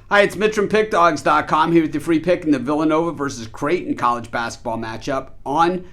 Hi, it's Mitch from Pickdawgz.com here with your free pick in the Villanova versus Creighton college basketball matchup on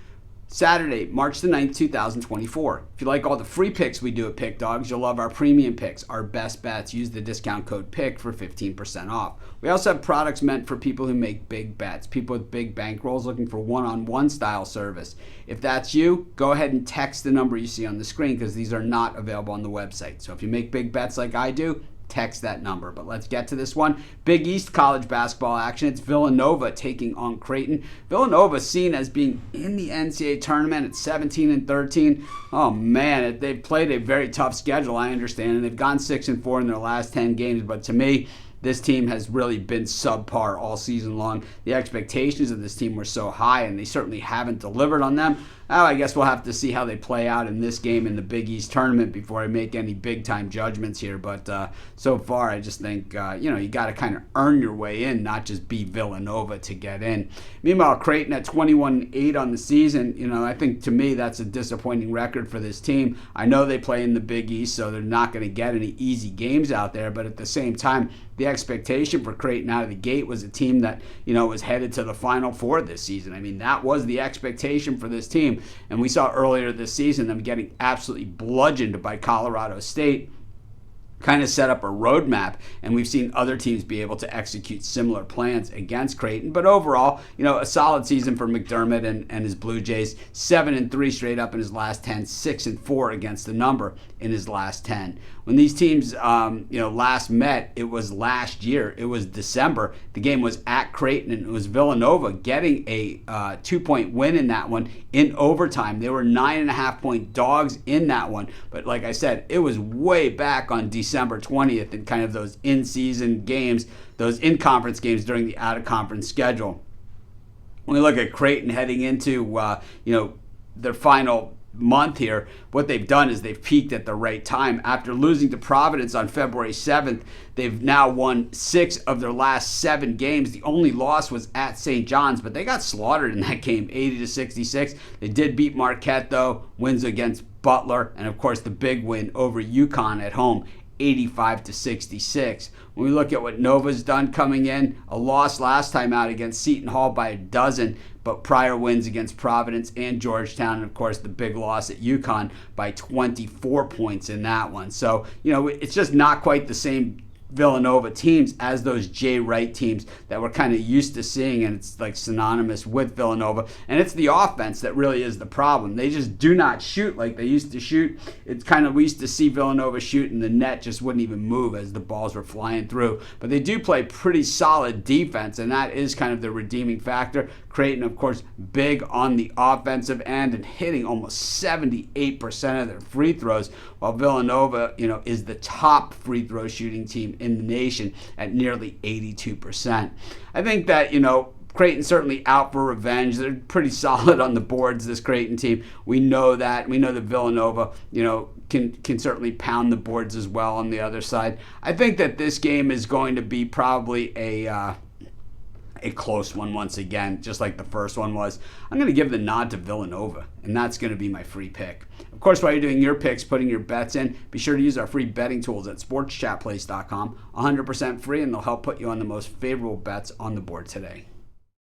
Saturday, March the 9th, 2024. If you like all the free picks we do at Pick Dawgz, you'll love our premium picks, our best bets. Use the discount code PICK for 15% off. We also have products meant for people who make big bets, people with big bankrolls looking for one-on-one style service. If that's you, go ahead and text the number you see on the screen because these are not available on the website. So if you make big bets like I do, text that number. But let's get to this one. Big East college basketball action. It's Villanova taking on Creighton. Villanova seen as being in the NCAA tournament at 17-13. Oh man, they've played a very tough schedule, I understand, and they've gone 6-4 in their last 10 games. But to me, this team has really been subpar all season long. The expectations of this team were so high, and they certainly haven't delivered on them. Well, I guess we'll have to see how they play out in this game in the Big East tournament before I make any big-time judgments here. But so far, I just think, you got to kind of earn your way in, not just be Villanova to get in. Meanwhile, Creighton at 21-8 on the season, I think to me that's a disappointing record for this team. I know they play in the Big East, so they're not going to get any easy games out there. But at the same time, the expectation for Creighton out of the gate was a team that, was headed to the Final Four this season. I mean, that was the expectation for this team. And we saw earlier this season them getting absolutely bludgeoned by Colorado State. Kind of set up a roadmap, and we've seen other teams be able to execute similar plans against Creighton. But overall, a solid season for McDermott and his Bluejays. 7-3 straight up in his last 10, 6-4 against the number in his last 10. When these teams, last met, it was last year. It was December. The game was at Creighton, and it was Villanova getting a 2-point win in that one in overtime. They were 9.5-point dogs in that one. But like I said, it was way back on December 20th in kind of those in-season games, those in-conference games during the out-of-conference schedule. When we look at Creighton heading into, their final month here, what they've done is they've peaked at the right time. After losing to Providence on February 7th, they've now won 6 of their last 7 games. The only loss was at St. John's, but they got slaughtered in that game, 80-66. They did beat Marquette, though, wins against Butler, and of course the big win over UConn at home, 85-66. When we look at what Nova's done coming in, a loss last time out against Seton Hall by a dozen, but prior wins against Providence and Georgetown, and of course the big loss at UConn by 24 points in that one. So, it's just not quite the same Villanova teams as those Jay Wright teams that we're kind of used to seeing, and it's like synonymous with Villanova. And it's the offense that really is the problem. They just do not shoot like they used to shoot. It's kind of, we used to see Villanova shoot and the net just wouldn't even move as the balls were flying through. But they do play pretty solid defense, and that is kind of the redeeming factor. Creighton, of course, big on the offensive end and hitting almost 78% of their free throws, while Villanova, is the top free throw shooting team in the nation at nearly 82%. I think that, Creighton certainly out for revenge. They're pretty solid on the boards, this Creighton team. We know that. We know that Villanova, can certainly pound the boards as well on the other side. I think that this game is going to be probably a close one once again, just like the first one was. I'm going to give the nod to Villanova, and that's going to be my free pick. Of course, while you're doing your picks, putting your bets in, be sure to use our free betting tools at sportschatplace.com. 100% free, and they'll help put you on the most favorable bets on the board today.